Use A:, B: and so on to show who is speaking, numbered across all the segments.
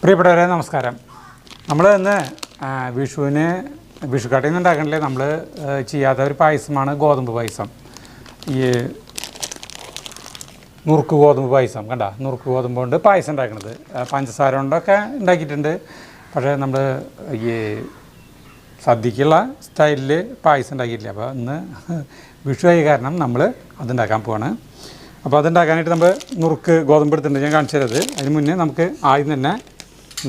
A: പ്രിയപ്പെട്ടവരെ നമസ്കാരം. നമ്മൾ ഇന്ന് വിഷുക്കട്ടയിൽ നിന്ന് ഉണ്ടാക്കണില്ലേ, നമ്മൾ ചെയ്യാത്ത ഒരു പായസമാണ് ഗോതമ്പ് പായസം. ഈ നുറുക്ക് ഗോതമ്പ് പായസം കണ്ട, നുറുക്ക് ഗോതമ്പ് കൊണ്ട് പായസം ഉണ്ടാക്കുന്നത്. പഞ്ചസാര കൊണ്ടൊക്കെ ഉണ്ടാക്കിയിട്ടുണ്ട്. പക്ഷേ നമ്മൾ ഈ സദ്യക്കുള്ള സ്റ്റൈലിൽ പായസം ഉണ്ടാക്കിയിട്ടില്ല. അപ്പോൾ ഇന്ന് വിഷു ആയ കാരണം നമ്മൾ അതുണ്ടാക്കാൻ പോവാണ്. അപ്പോൾ അതുണ്ടാക്കാനായിട്ട് നമ്മൾ നുറുക്ക് ഗോതമ്പ് എടുത്തിട്ടുണ്ട്. ഞാൻ കാണിച്ചു തരത്. അതിന് മുന്നേ നമുക്ക് ആദ്യം തന്നെ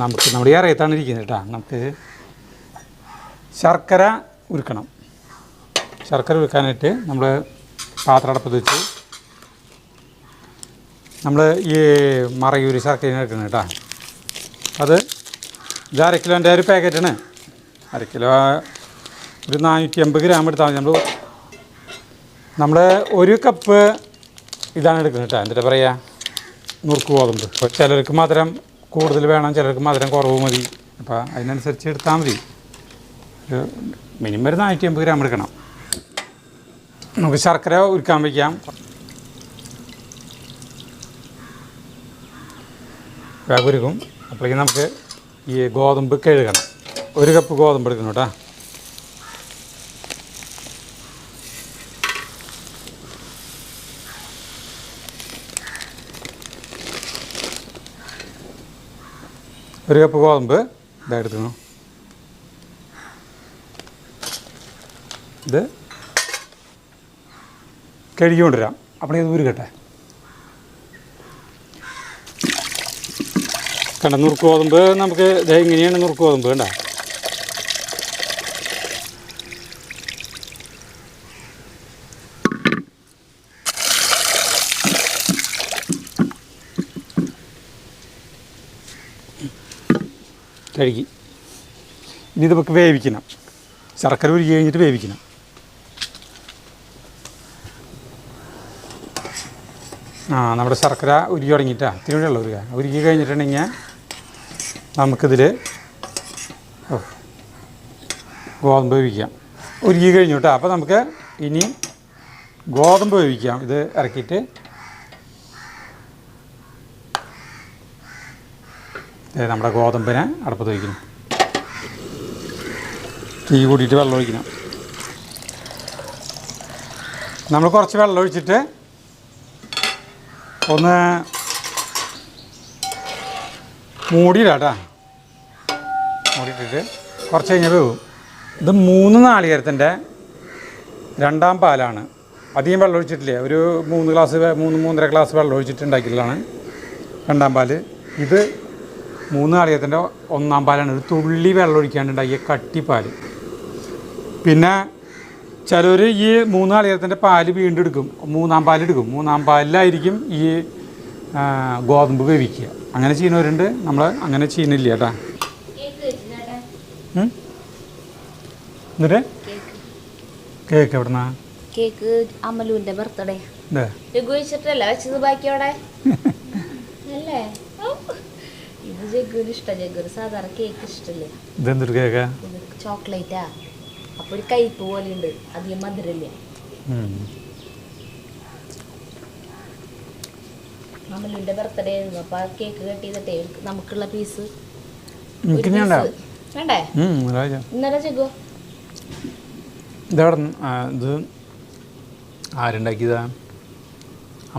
A: നമ്മുടെ ഈ അറിയത്താണ് ഇരിക്കുന്നത് കേട്ടോ. നമുക്ക് ശർക്കര ഉരുക്കണം. ശർക്കര ഉരുക്കാനായിട്ട് നമ്മൾ പാത്രം അടപ്പത്ത് വെച്ച് നമ്മൾ ഈ മറയൂരി ശർക്കര എടുക്കണം കേട്ടോ. അത് ഇത് 1/2 കിലോൻ്റെ ഒരു പാക്കറ്റാണ്. 1/2 കിലോ ഒരു 450 ഗ്രാം എടുത്താൽ മതി. നമ്മൾ 1 കപ്പ് ഇതാണ് എടുക്കുന്നത് കേട്ടോ. എന്താ പറയുക, നുറുക്ക് ഗോതമ്പ്. ഇപ്പോൾ ചിലർക്ക് മധുരം കൂടുതൽ വേണം, ചിലർക്ക് മധുരം കുറവ് മതി. അപ്പോൾ അതിനനുസരിച്ച് എടുത്താൽ മതി. ഒരു മിനിമം ഒരു 450 ഗ്രാം എടുക്കണം. നമുക്ക് ശർക്കര ഉരുക്കാൻ വയ്ക്കാം. ഉരുക്കും. അപ്പോഴേക്കും നമുക്ക് ഈ ഗോതമ്പ് കഴുകണം. 1 കപ്പ് ഗോതമ്പ് എടുക്കണം കേട്ടോ. ഒരു കപ്പ് ഗോതമ്പ് ഇതെടുക്കണം. ഇത് കഴുകി കൊണ്ടുവരാം. അപ്പോൾ ഇത് ഉരുകട്ടെ. കണ്ട, നുറുക്ക് ഗോതമ്പ് നമുക്ക് ഇങ്ങനെയാണ് നുറുക്ക് ഗോതമ്പ് കണ്ട. കഴുകി ഇനി ഇത് നമുക്ക് വേവിക്കണം. ശർക്കര ഉരുകി കഴിഞ്ഞിട്ട് വേവിക്കണം. നമ്മുടെ ശർക്കര ഉരുകി തുടങ്ങിയിട്ടാണ്. തിരുവള്ളം ഉരുകി കഴിഞ്ഞിട്ടുണ്ടെങ്കിൽ നമുക്കിതിൽ ഗോതമ്പ് വേവിക്കാം. ഉരുകി കഴിഞ്ഞു കേട്ടോ. അപ്പോൾ നമുക്ക് ഇനി ഗോതമ്പ് വേവിക്കാം. ഇത് ഇറക്കിയിട്ട് നമ്മുടെ ഗോതമ്പിനെ അടുപ്പത്ത് വയ്ക്കണം. തീ കൂട്ടിയിട്ട് വെള്ളം ഒഴിക്കണം. നമ്മൾ കുറച്ച് വെള്ളം ഒഴിച്ചിട്ട് ഒന്ന് മൂടിയിടാം കേട്ടോ. മൂടിയിട്ടിട്ട് കുറച്ച് കഴിഞ്ഞാൽ വേവും. ഇത് 3 നാളികേരത്തിൻ്റെ 2ാം പാലാണ്. അധികം വെള്ളം ഒഴിച്ചിട്ടില്ലേ, ഒരു 3-3.5 ഗ്ലാസ് വെള്ളം ഒഴിച്ചിട്ട് ഉണ്ടാക്കിയിട്ടുള്ളതാണ് 2ാം പാല്. ഇത് 3 നാളികേരത്തിൻ്റെ 1ാം പാലാണ്. ഒരു തുള്ളി വെള്ളം ഒഴിക്കാണ്ടുണ്ടാക്കിയ കട്ടിപ്പാൽ. പിന്നെ ചിലർ ഈ 3 നാളികേരത്തിൻ്റെ പാല് വീണ്ടും എടുക്കും, 3ാം പാലെടുക്കും. 3ാം പാലിലായിരിക്കും ഈ ഗോതമ്പ് വേവിക്കുക. അങ്ങനെ ചെയ്യുന്നവരുണ്ട്. നമ്മൾ അങ്ങനെ ചെയ്യുന്നില്ല കേട്ടോ. എന്നിട്ട് കേക്ക് എവിടുന്നാ?
B: കേക്ക് അമലുവിന്റെ ബർത്ത്ഡേ വെച്ചത് ബാക്കിയോടെ അല്ലേ. ഇത് ജഗ്ഗുവിന് ഇഷ്ടം. ജഗ്ഗുവിന് സാധാരണ കേക്ക് ഇഷ്ടല്ലേ.
A: ഇതെന്തൊരു കേക്കാ?
B: ചോക്ലേറ്റാ. അപ്പൊ ഒരു കയ്പ് പോലെ ഉണ്ട്, അധികം മധുരല്ലേ. അമലുവിന്റെ ബർത്ത്ഡേ ആയിരുന്നു. അപ്പൊ ആ കേക്ക് കട്ട് ചെയ്തിട്ടേ നമുക്കുള്ള പീസ് വേണ്ടേ ഇന്നലെ ജഗ്ഗു.
A: ഇത് ആരുണ്ടാക്കിയതാ?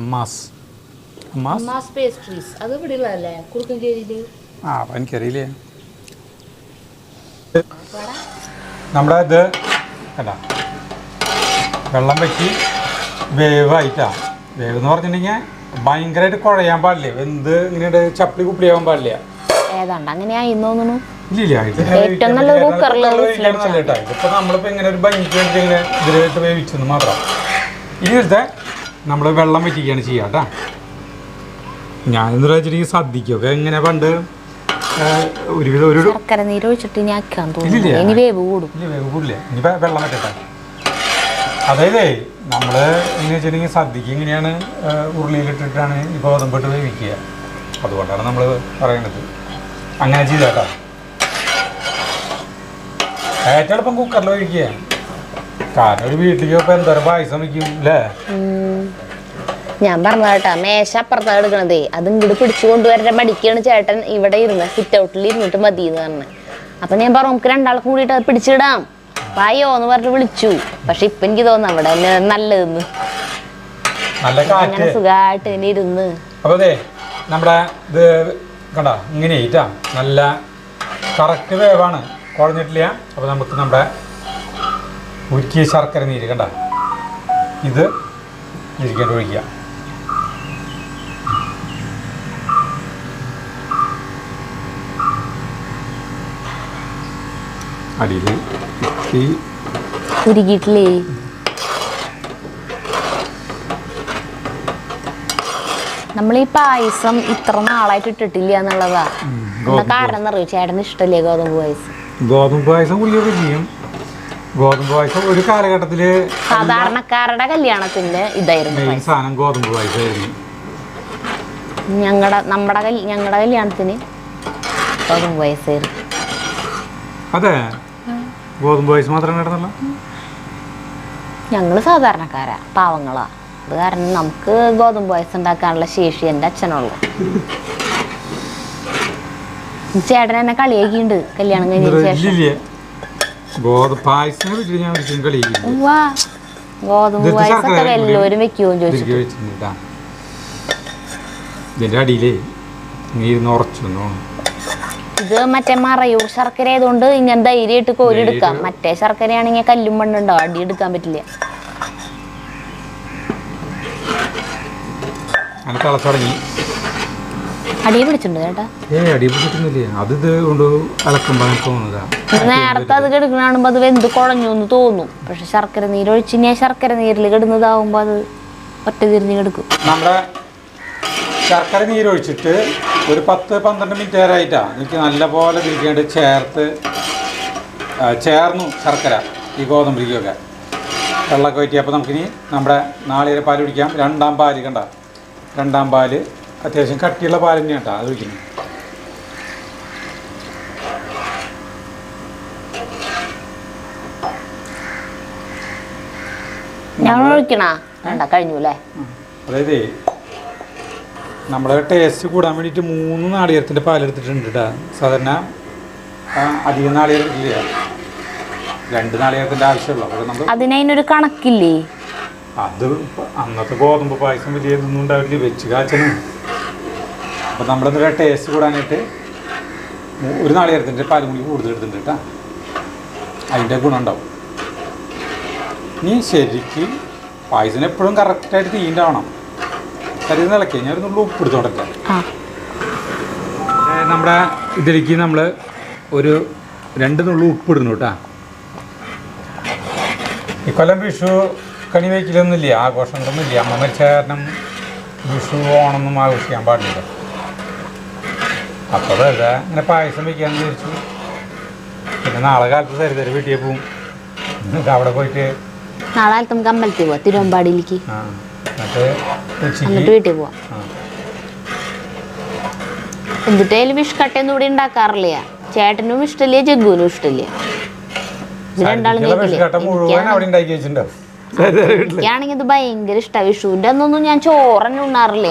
A: അമ്മാസ്
B: പേസ്ട്രീസ്. അത് ഇവിടെ ഉള്ളതല്ലേ, കുറുക്കഞ്ചേരിയില്.
A: അപ്പം എനിക്കറിയില്ലേ. നമ്മുടെ ഇത് അല്ല, വെള്ളം വെച്ച് വേവായിട്ടാണ്. വേവ് എന്ന് പറഞ്ഞിട്ടുണ്ടെങ്കിൽ ഭയങ്കരമായിട്ട് കുഴയാൻ പാടില്ല. വെന്ത് ഇങ്ങനെ ചപ്പലി കുപ്പിളിയാവാൻ പാടില്ല.
B: ഏതാണ്ട് അങ്ങനെയായി തോന്നുന്നു.
A: ഇല്ല, ഇതിപ്പോൾ നമ്മളിപ്പോൾ ഇങ്ങനെ ഒരു ഭംഗിക്ക് വേണ്ടി ഇങ്ങനെ ഇതിലായിട്ട് വേവിച്ചെന്ന് മാത്രം. ഇനി എടുത്ത് നമ്മൾ വെള്ളം വെച്ചിരിക്കുകയാണ് ചെയ്യുക കേട്ടോ. ഞാനെന്ന് വെച്ചിട്ടുണ്ടെങ്കിൽ സദ്യക്കൊക്കെ എങ്ങനെ പണ്ട് ഒരുവിധം ഒരു
B: ശർക്കര നീര് ഒഴിച്ചിട്ട് ഇനി വേവ്
A: കൂടില്ലേ. ഇനി വെള്ളം വെക്കട്ടെ. അതായത് നമ്മൾ എങ്ങനെ വെച്ചിട്ടുണ്ടെങ്കിൽ സദ്യക്ക് ഇങ്ങനെയാണ് ഉരുളിയിലിട്ടിട്ടാണ് ഈ ഗോതമ്പിട്ട് വേവിക്കുക. അതുകൊണ്ടാണ് നമ്മൾ പറയണത് അങ്ങനെ ചെയ്തേട്ടാ. ഏറ്റവും എളുപ്പം കുക്കറിൽ ഒഴിക്കുക. കാരണം ഒരു വീട്ടിലേക്ക് ഇപ്പോൾ എന്തോരം പായസം വയ്ക്കും അല്ലേ.
B: ഞാൻ പറഞ്ഞതാട്ടാ മേശ അപ്പുറത്താണ് എടുക്കണതേ, അത് ഇങ്ങോട്ട് പിടിച്ചു കൊണ്ടുവരേണ്ട മടിക്കാണ് ചേട്ടൻ ഇവിടെ ഇരുന്ന് സിറ്റ് ഔട്ടിൽ ഇരുന്നിട്ട് മതി എന്ന് പറഞ്ഞു. അപ്പൊ ഞാൻ പറഞ്ഞു നമുക്ക് രണ്ടാൾക്കും കൂടിയിട്ട് അത് പിടിച്ചിടാം വായോ എന്ന് പറഞ്ഞിട്ട് വിളിച്ചു. പക്ഷെ ഇപ്പൊ എനിക്ക് തോന്നുന്നു അവിടെ നല്ലതെന്ന്, അങ്ങനെ സുഖമായിട്ട് ഇങ്ങനെ ഇരുന്ന്.
A: അപ്പൊ അതെ നമ്മുടെ ഇത് കണ്ട ഇങ്ങനെ ആയിട്ടാ നല്ല കറക്റ്റ് വേവാണ്, കുഴഞ്ഞിട്ടില്ല. അപ്പൊ നമുക്ക് നമ്മുടെ ഉരുക്കിയ ശർക്കര നീര് കണ്ട ഇത് ഇരിക്കേണ്ട ഒഴിക്കുക. അടിയിൽ
B: ഉരുകിയിട്ടില്ലേ? നമ്മൾ ഈ പായസം ഇത്ര നാളായിട്ട് ഇട്ടിട്ടില്ല എന്നുള്ളതാ. കാരണം എന്നറിയോ, ചേട്ടന് ഇഷ്ടല്ലേ ഗോതമ്പ് പായസം?
A: ഗോതമ്പ് പായസം കുടിയൊക്കെ ചെയ്യും. ഗോതമ്പ് പായസം ഒരു കാലഘട്ടത്തില്
B: സാധാരണക്കാരുടെ കല്യാണത്തിന്റെ ഇതായിരുന്നു
A: സാധനം, ഗോതമ്പ് പായസമായിരുന്നു.
B: ഞങ്ങളുടെ കല്യാണത്തിന് ഗോതമ്പ് പായസമായിരുന്നു.
A: അതെ, ഗോതമ്പ് പായസം മാത്രമേ കിടന്നല്ലോ.
B: ഞങ്ങള് സാധാരണക്കാരാ, പാവങ്ങളാ. അത് കാരണം നമുക്ക് ഗോതമ്പ് പായസം ഉണ്ടാക്കാനുള്ള ശേഷി എൻ്റെ അച്ഛനുള്ളൂ. ചേട്ടൻ എന്നെ കളിയാക്കിണ്ട് കല്യാണം കഴിഞ്ഞതിന് ശേഷം.
A: ഗോതമ്പ് പായസം
B: എല്ലാവരും വെക്കുമോ ചോദിച്ചു.
A: ഇതിന്റെ അടിയിലേ ഉറച്ചു.
B: ഇത് മറ്റേ മറയൂർ ശർക്കര ആയതുകൊണ്ട് ഇങ്ങനെ ധൈര്യമായിട്ട് കോരിയെടുക്കാം. മറ്റേ ശർക്കരയാണെങ്കിൽ കല്ലും മണ്ണുണ്ടാവും, അടി എടുക്കാൻ പറ്റില്ല. അടി പിടിച്ചിട്ടുണ്ട് ചേട്ടാ. നേരത്തെ അത് കിടക്കണാകുമ്പോ അത് വെന്ത് കുഴഞ്ഞു എന്ന് തോന്നും. പക്ഷെ ശർക്കര നീരൊഴിച്ച് ഞാൻ ശർക്കര നീരിൽ കിടന്നതാവുമ്പോ അത് ഒറ്റ തിരിഞ്ഞ് കിടക്കും.
A: നമ്മുടെ ശർക്കര നീരൊഴിച്ചിട്ട് ഒരു 10-12 മിനിറ്റ് നേരമായിട്ടാ എനിക്ക് നല്ലപോലെ തിരിക്കേണ്ട ചേർന്നു ശർക്കര ഈ ഗോതമ്പിരിക്കൊക്കെ വെള്ളമൊക്കെ വറ്റി. അപ്പോൾ നമുക്കിനി നമ്മുടെ നാളികേര പാൽ കുടിക്കാം. രണ്ടാം പാല് കണ്ട, രണ്ടാം പാല് അത്യാവശ്യം കട്ടിയുള്ള പാൽ തന്നെയാണ് കേട്ടോ അത് ഒഴിക്കുന്നത്. അതായത് നമ്മുടെ ടേസ്റ്റ് കൂടാൻ വേണ്ടിയിട്ട് 3 നാളികേരത്തിൻ്റെ പാലെടുത്തിട്ടുണ്ട് കേട്ടോ. സാധാരണ അധികം നാളികേരം ഇല്ല, 2 നാളികേരത്തിൻ്റെ ആവശ്യമുള്ളൂ. അപ്പോൾ നമ്മൾ
B: അതിനൊരു കണക്കില്ലേ?
A: അത് അന്നത്തെ ഗോതമ്പ് പായസം വലിയ ഇതൊന്നും ഉണ്ടാവില്ല, വെച്ച് കാച്ചനും. അപ്പം നമ്മളെന്താ ടേസ്റ്റ് കൂടാനായിട്ട് 1 നാളികേരത്തിൻ്റെ പാലും കൂടി കൂടുതൽ എടുത്തിട്ടുണ്ട് കേട്ടോ, അതിൻ്റെ ഗുണം ഉണ്ടാവും. ഇനി ശരിക്കും പായസം എപ്പോഴും കറക്റ്റായിട്ട് തീണ്ടാവണം. കരുതി നിലയ്ക്ക് ഞാൻ ഒരു ഉപ്പ് എടുത്തോട്ടെ. നമ്മുടെ ഇതിലേക്ക് നമ്മൾ ഒരു 2 നുള്ളു ഉപ്പ് ഇടുന്നു കേട്ടോ. ഇക്കൊല്ലം വിഷു കണി വയ്ക്കലൊന്നുമില്ല, ആഘോഷങ്ങളൊന്നുമില്ല. അമ്മ മരിച്ച കാരണം വിഷു ഓണമൊന്നും ആഘോഷിക്കാൻ പാടില്ല. അപ്പോൾ വെറുതെ ഇങ്ങനെ പായസം വയ്ക്കാമെന്ന് വിചാരിച്ചു. പിന്നെ നാളെ കാലത്ത് തരുതര വീട്ടിൽ പോവും. അവിടെ പോയിട്ട്
B: നാളെ കാലത്ത് നമുക്ക് അമ്പലത്തിൽ പോവാം, തിരുവമ്പാടിയിലേക്ക്. എന്നിട്ട് വീട്ടിൽ പോവാം. എന്തിട്ടേലും വിഷ്കട്ടയൊന്നും ഇവിടെ ഉണ്ടാക്കാറില്ല. ചേട്ടനും ഇഷ്ടമില്ല, ജഗ്ഗുവിനും ഇഷ്ടമില്ല. ഇത് രണ്ടാളും എനിക്കാണെങ്കിൽ ഇത് ഭയങ്കര ഇഷ്ടമാണ്. വിഷുവിൻ്റെ അന്നൊന്നും ഞാൻ ചോറന്നെ ഉണ്ണാറില്ല.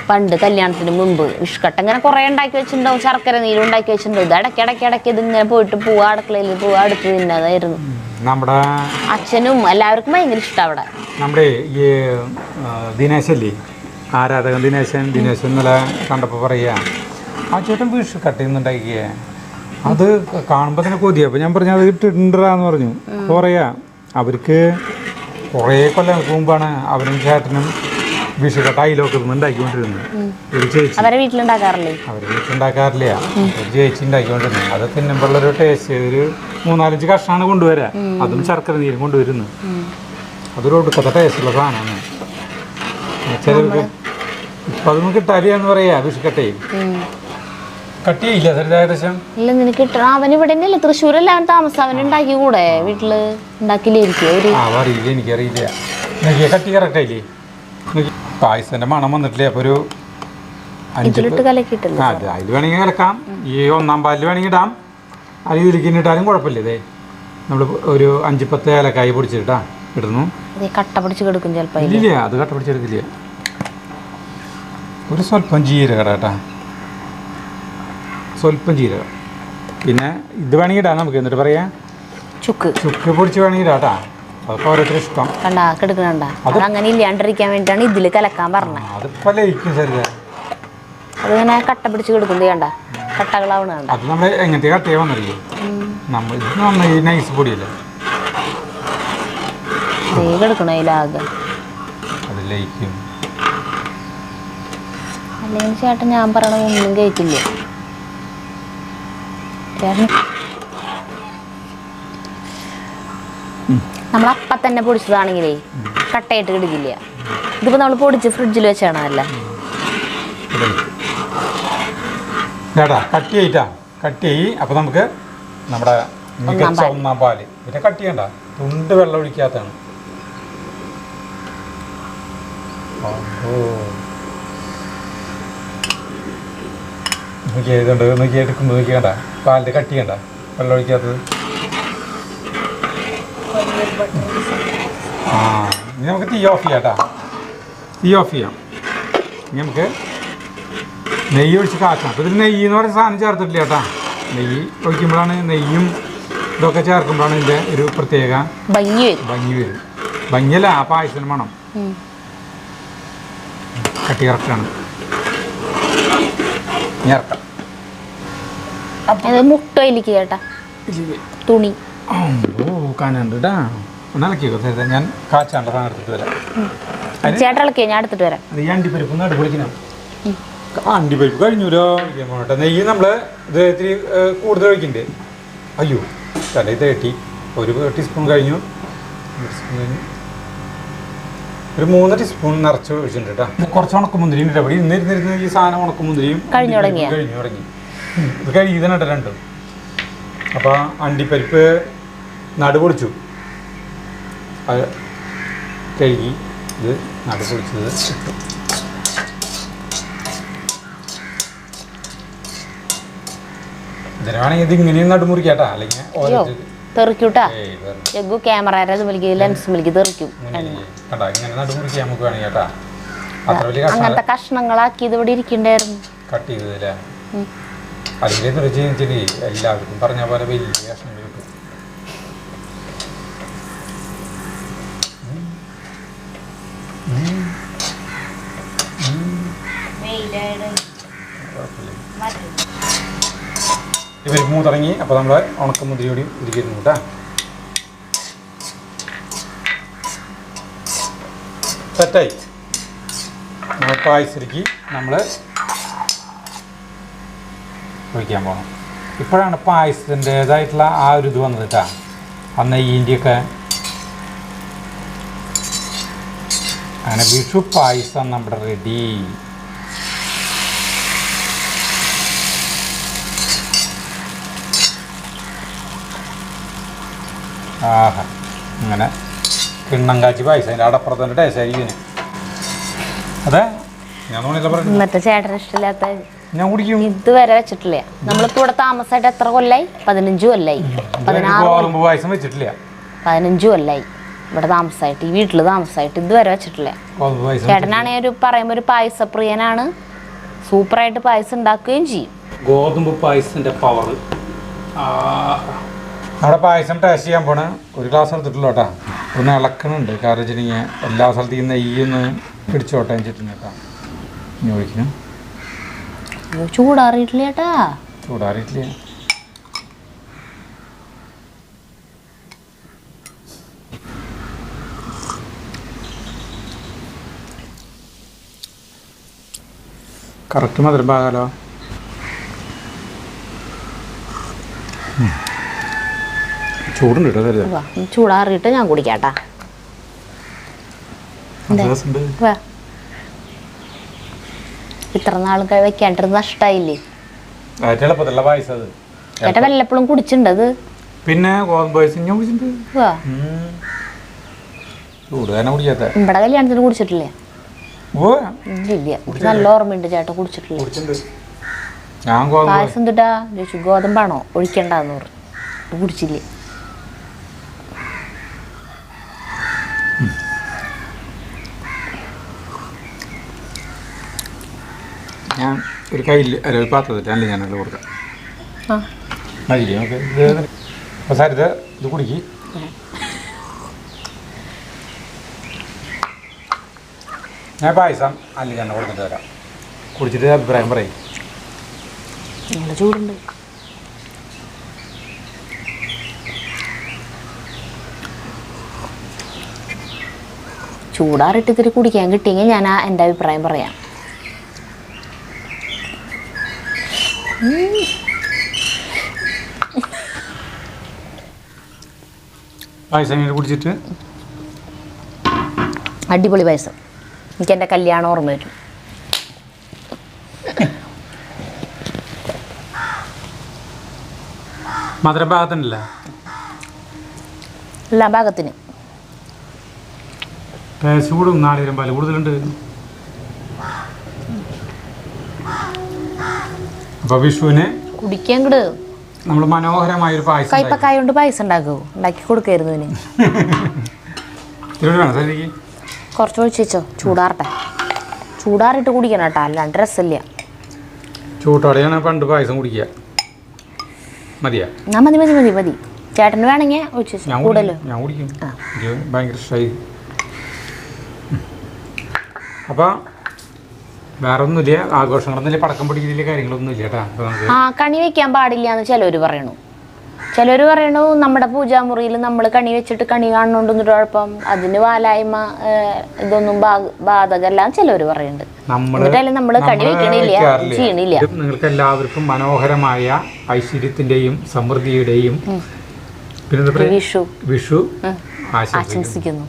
B: പണ്ട് കല്യാണത്തിന് മുമ്പ് വിഷ്കട്ട ഇങ്ങനെ കുറേ ഉണ്ടാക്കി വെച്ചിട്ടുണ്ടാവും, ശർക്കര നീരും ഉണ്ടാക്കി വെച്ചിട്ടുണ്ടാവും. ഇത് ഇടയ്ക്കിടയ്ക്ക് ഇതിങ്ങനെ പോയിട്ട് പോവാ, അടുക്കളയിൽ പോവാ, അടുത്ത് തിന്നതായിരുന്നു.
A: നമ്മുടെ
B: അച്ഛനും എല്ലാവർക്കും ഭയങ്കര ഇഷ്ടം. അവിടെ
A: നമ്മുടെ ഈ ദിനേശല്ലേ, ആരാധകൻ ദിനേശൻ ഇന്നലെ കണ്ടപ്പോൾ പറയുക, ആ ചേട്ടൻ വിഷു കട്ട് ചെയ്യുന്നുണ്ടാക്കിയേ, അത് കാണുമ്പോൾ തന്നെ കൊതിയാണ്. അപ്പോൾ ഞാൻ പറഞ്ഞു അത് ഇട്ടിട്ടുണ്ടാന്ന് പറഞ്ഞു. അപ്പോൾ പറയാ അവർക്ക് കുറേ കൊല്ലങ്ങൾക്ക് മുമ്പാണ് അവരും ചേട്ടനും വിഷു കട്ട അയിലൊക്കെ ഉണ്ടാക്കിക്കൊണ്ടിരുന്നത്. ഒരു ചേച്ചി
B: അവരെ വീട്ടിലുണ്ടാക്കാറില്ല,
A: ഒരു ചേച്ചി ഉണ്ടാക്കിക്കൊണ്ടിരുന്നത്. അത് തിന്നുമ്പോഴുള്ളൊരു ടേസ്റ്റ്, ഒരു 3-4 കഷ്ണമാണ് കൊണ്ടുവരാ, അതും ശർക്കര നീരും കൊണ്ടുവരുന്നു. അതൊരു ഒടുക്കത്തെ ടേസ്റ്റുള്ള സാധനമാണ്. ചിലർക്ക് ഇപ്പം അതൊന്നും കിട്ടാലില്ല എന്ന് പറയാ. വിഷുക്കട്ടേ കട്ടിയില്ല ഏകദേശം
B: ഇല്ല, നിനക്ക് കിട്ടണം. അവൻ ഇവിടെ തന്നെയല്ലേ, തൃശ്ശൂരല്ല അവൻ താമസം. അവൻ ഉണ്ടാക്കി കൂടെ വീട്ടില് ഉണ്ടാക്കില്ലായിരിക്കും.
A: അറിയില്ല, എനിക്കറിയില്ല. കട്ടി കറക്റ്റ് ആയില്ലേ? പായസത്തിന്റെ മണം വന്നിട്ടില്ലേ? അപ്പോൾ ഒരു 5 അതിൽ വേണമെങ്കിൽ കലക്കാം. ഈ 1-ാം പാലിൽ വേണമെങ്കിൽ ഇടാം, അത് ഇതിലേക്ക് ഇട്ടാലും കുഴപ്പമില്ല. ഇതേ നമ്മൾ ഒരു 5-10 ഏലക്കായി പൊടിച്ചിട്ടാ ഇടുന്നു.
B: കട്ട പിടിച്ച് കിടക്കും ചിലപ്പോൾ.
A: ഇല്ല, അത് കട്ട പിടിച്ചെടുക്കില്ല. ഒരു സ്വല്പം ജീരകം കേട്ടാ, സ്വല്പം ജീരകം. പിന്നെ ഇത് വേണമെങ്കിൽ ഇടാം നമുക്ക്. എന്നിട്ട് പറയാം ചുക്ക് പൊടിച്ച് വേണമെങ്കിൽ ഇടാം കേട്ടാ. അതൊക്കെ ഓരോരുത്തർ ഇഷ്ടം.
B: എടുക്കണ്ട അത് അങ്ങനെ ഇല്ലാണ്ടിരിക്കാൻ വേണ്ടിയിട്ടാണ് ഇതിൽ കലക്കാൻ പറഞ്ഞത്.
A: അതിപ്പോൾ ലയിക്കും ശരി.
B: അതിങ്ങനെ കട്ട പിടിച്ച് കിടക്കും ചെയ്യണ്ട, കട്ടകളാവണ.
A: അത് നമ്മൾ എങ്ങനത്തെ കട്ടയെ വന്നല്ലേ, നമ്മൾ ഇത് നന്നായി നൈസ് പൊടിയല്ലേ
B: കിടക്കണതിലാകെ.
A: അത് ലയിക്കും.
B: അല്ലെങ്കിൽ ചേട്ടൻ ഞാൻ പറയണത് ഒന്നും കഴിക്കില്ല. ചേട്ടൻ നമ്മളപ്പം തന്നെ പൊടിച്ചതാണെങ്കിലേ കട്ടയായിട്ട് കിടക്കില്ല. ഇതിപ്പോൾ നമ്മൾ പൊടിച്ച് ഫ്രിഡ്ജിൽ വെച്ചാണല്ല.
A: ചേട്ടാ കട്ട് ചെയ്യ്. അപ്പോൾ നമുക്ക് നമ്മുടെ മികച്ച ഒന്നാം പാല്. പിന്നെ കട്ട് ചെയ്യണ്ട, തുണ്ട് വെള്ളം ഒഴിക്കാത്തതാണ്. നോക്കി എടുക്കുമ്പോൾ നോക്കിയണ്ട, പാലിൻ്റെ കട്ട് ചെയ്യണ്ട, വെള്ളം ഒഴിക്കാത്തത്. ഇനി നമുക്ക് തീ ഓഫ് ചെയ്യാം കേട്ടോ. തീ ഓഫ് ചെയ്യാം. ഇനി നമുക്ക് നെയ്യ് ഒഴിച്ച് കാച്ചാം. അപ്പോൾ ഇതിൽ നെയ്യ് എന്ന് പറയുന്ന സാധനം ചേർത്തിട്ടില്ല കേട്ടോ. നെയ്യ് ഒഴിക്കുമ്പോഴാണ്, നെയ്യും ഇതൊക്കെ ചേർക്കുമ്പോഴാണ് ഇതിൻ്റെ ഒരു പ്രത്യേക ഭംഗി വരും. ഭംഗിയല്ല, ആ പായസം വേണം. കട്ടി കറക്റ്റാണ്. ഇറക്കാം.
B: മുട്ടയിലേക്ക് ചേട്ടാ തുണി
A: കാനുണ്ട് കേട്ടാ. ഒന്ന് ഇളക്കിയോ നേരത്തെ. ഞാൻ കാച്ചാണ്ട് സാധനം എടുത്തിട്ട് വരാം.
B: ചേട്ടാ ഇളക്കിയോ, ഞാൻ എടുത്തിട്ട് വരാം.
A: ഈ അണ്ടിപ്പരിപ്പ് നടുപ്പ് വിളിക്കണം. അണ്ടിപ്പരിപ്പ് കഴിഞ്ഞൂലോ. നെയ്യ് നമ്മൾ ഇത് ഇത്തിരി കൂടുതൽ ഒഴിക്കണ്ടേ. അയ്യോ തല ഇത് കെട്ടി. ഒരു ടീസ്പൂൺ കഴിഞ്ഞു. ഒരു 3 ടീസ്പൂൺ നിറച്ച് ഒഴിച്ചിട്ടുണ്ട് കേട്ടോ. കുറച്ച് ഉണക്കമുന്തിരിയും ഉണ്ട്. അവിടെ ഇന്നിരുന്നിരുന്ന് ഈ സാധനം ഉണക്കമുന്തിരിയും കഴിഞ്ഞു തുടങ്ങി. ഇത് കഴിയുന്നതിനുണ്ട് രണ്ടും. അപ്പോൾ അണ്ടിപ്പരിപ്പ് നടു പൊടിച്ചു, അത് കഴുകി ഇത് നടു പൊടിച്ചത് ഇട്ടു. ഇതിനാണെങ്കിൽ ഇത് ഇങ്ങനെയും നടുമുറിക്കാട്ടാ, അല്ലെങ്കിൽ
B: തെറിക്കൂട്ടാ. ക്യാമറ ലെൻസ് മിൽക്ക് തെറിക്കും.
A: ഇങ്ങനെ നടുമുറിക്കാൻ നമുക്ക് വേണമെങ്കിൽ കേട്ടാ. അത്ര വലിയ
B: അങ്ങനത്തെ കഷ്ണങ്ങളാക്കി ഇത് ഇവിടെ ഇരിക്കണ്ടായിരുന്നു.
A: കട്ട് ചെയ്തതല്ലേ. അല്ലെങ്കിൽ തെറിച്ച് എല്ലാവർക്കും പറഞ്ഞ പോലെ വലിയ കഷ്ണങ്ങൾ കിട്ടും. ഇവർ മൂത്തിറങ്ങി. അപ്പോൾ നമ്മൾ ഉണക്കമുന്തിരി കൂടി ഇരിക്കുന്നു കേട്ടോ. സെറ്റായി. നമ്മൾ പായസരിക്ക് നമ്മൾ ഒഴിക്കാൻ പോകണം. ഇപ്പോഴാണ് പായസത്തിൻ്റേതായിട്ടുള്ള ആ ഒരു ഇത് വന്നത് കേട്ടോ. ആ നെയ്യിൻ്റെയൊക്കെ. അങ്ങനെ വിഷു പായസം നമ്മുടെ റെഡി. ആഹാ, ഇങ്ങനെ കിണ്ണം കാച്ചി പായസം. അതിൻ്റെ അടപ്പുറത്തിൻ്റെ ടേസ്റ്റ് ആയിരിക്കും. അതെ, ഞാൻ
B: മറ്റേ ചേട്ടന് ഇഷ്ടമില്ലാത്ത
A: ഞാൻ കുടിക്കും.
B: ഇതുവരെ വെച്ചിട്ടില്ല. നമ്മളിപ്പോൾ ഇവിടെ താമസമായിട്ട് എത്ര കൊല്ലായി? 15 കൊല്ലായി.
A: 16 പായസം വെച്ചിട്ടില്ല.
B: 15 കൊല്ലായി ഇവിടെ താമസമായിട്ട്, ഈ വീട്ടിൽ താമസമായിട്ട് ഇതുവരെ വെച്ചിട്ടില്ല. ചേട്ടനാണെങ്കിൽ ഒരു പറയുമ്പോൾ ഒരു പായസപ്രിയനാണ്. സൂപ്പറായിട്ട് പായസം ഉണ്ടാക്കുകയും ചെയ്യും.
A: ഗോതമ്പ് പായസത്തിൻ്റെ പവർ. നമ്മുടെ പായസം ടേസ്റ്റ് ചെയ്യാൻ പോണ ഒരു ഗ്ലാസ് എടുത്തിട്ടുള്ളൂ കേട്ടോ. ഒന്ന് ഇളക്കണുണ്ട്. കാരണം വെച്ചിട്ടുണ്ടെങ്കിൽ എല്ലാ സ്ഥലത്തേക്കും നെയ്യൊന്ന് പിടിച്ചോട്ടെ വെച്ചിട്ടുണ്ട് കേട്ടോ. ഇനി ഒഴിക്കണം.
B: ചൂടാറിയിട്ടില്ല ചേട്ടാ.
A: ചൂടാറിയിട്ടില്ല. കറക്റ്റ് മധുരം പാകാലോ. ചൂടുണ്ട് കേട്ടോ.
B: ചൂടാറിയിട്ട് ഞാൻ കുടിക്കാട്ടാ. ഇത്ര നാളും വെക്കാണ്ടിരുന്ന നഷ്ടായില്ലേ. ചേട്ടാ വല്ലപ്പോഴും കുടിച്ചിട്ടുണ്ട്.
A: പിന്നെ ഗോതമ്പ് പായസം ഞാൻ കുടിച്ചിട്ടുണ്ട്.
B: ഇവിടെ കല്യാണത്തിന് കുടിച്ചിട്ടില്ലേ? ഇല്ല, നല്ല ഓർമ്മയുണ്ട് ചേട്ടാ കുടിച്ചിട്ടില്ല. പായസം എന്തിട്ടാ ചോദിച്ചു, ഗോതമ്പാണോ ഒഴിക്കണ്ടെന്ന് പറഞ്ഞു. കുടിച്ചില്ലേ.
A: ഞാൻ ഒരു കയ്യിൽ അല്ല ഒരു പാത്രത്തിൽ അല്ല ഞാനല്ല കൊടുക്കാം.
B: ആ
A: മതിയില്ലേ നമുക്ക് ഇത് അപ്പോൾ സാർ ഇത് കുടിക്ക്. ഞാൻ പായസം അല്ല ഞാൻ കൊടുത്തിട്ട് തരാം. കുടിച്ചിട്ട് അഭിപ്രായം പറയും.
B: നല്ല ചൂടുണ്ട്. ചൂടാറിട്ട് ഇത്തിരി കുടിക്കാൻ കിട്ടിയെങ്കിൽ ഞാൻ എൻ്റെ അഭിപ്രായം പറയാം.
A: പായസം ഇങ്ങനെ കുടിച്ചിട്ട്
B: അടിപൊളി പായസം. എനിക്ക് എൻ്റെ കല്യാണം ഓർമ്മ വരും.
A: മധുരം ഭാഗത്തുണ്ടല്ല
B: എല്ലാ ഭാഗത്തിന്
A: ചൂടും നാളികേരം പാല് കൂടുതലുണ്ട്. അപ്പോൾ വിഷുവിന്
B: കുടിക്കാൻ കിട്
A: നമ്മൾ മനോഹരമായൊരു പായസം
B: കൈപ്പക്കായ കൊണ്ട് പായസം ഉണ്ടാക്കുമോ? ഉണ്ടാക്കി കൊടുക്കായിരുന്നു ഇതിന്.
A: വേണം സാറിക്ക്
B: കുറച്ച് ഒഴിച്ച് വെച്ചോ, ചൂടാറട്ടെ. ചൂടാറിട്ട് കുടിക്കണം കേട്ടോ, അല്ലാണ്ട് രസമില്ല.
A: ചൂട്ടോടെയാണ് പണ്ട് പായസം കുടിക്കുക. മതിയാ?
B: ആ മതി മതി മതി മതി. ചേട്ടന് വേണമെങ്കിൽ ഒഴിച്ച് വെച്ചോ. കൂടുതലോ?
A: ഞാൻ കുടിക്കും. എനിക്ക് ഭയങ്കര ഇഷ്ടമായി. അപ്പോൾ വേറെ ഒന്നുമില്ല, ആഘോഷങ്ങളൊന്നുമില്ല, പടക്കം പിടിക്കലില്ല, കാര്യങ്ങളൊന്നുമില്ല കേട്ടോ. അപ്പോൾ നമുക്ക്
B: കണി വെക്കാൻ പാടില്ല എന്ന് ചിലവർ പറയണു. ചിലർ പറയണു നമ്മുടെ പൂജാമുറിയിൽ നമ്മൾ കണി വെച്ചിട്ട് കണി കാണുന്നുണ്ടെന്നൊരു കുഴപ്പം, അതിന് വാലായ്മ ഇതൊന്നും ബാധകല്ല ചിലവർ പറയുന്നുണ്ട്. എന്നിട്ടല്ലേ നമ്മൾ കണി വെക്കണില്ല, ചെയ്യണില്ല.
A: നിങ്ങൾക്ക് എല്ലാവർക്കും മനോഹരമായ ഐശ്വര്യത്തിന്റെയും സമൃദ്ധിയുടെയും പിന്നെ
B: വിഷു
A: വിഷു
B: ആശംസിക്കുന്നു.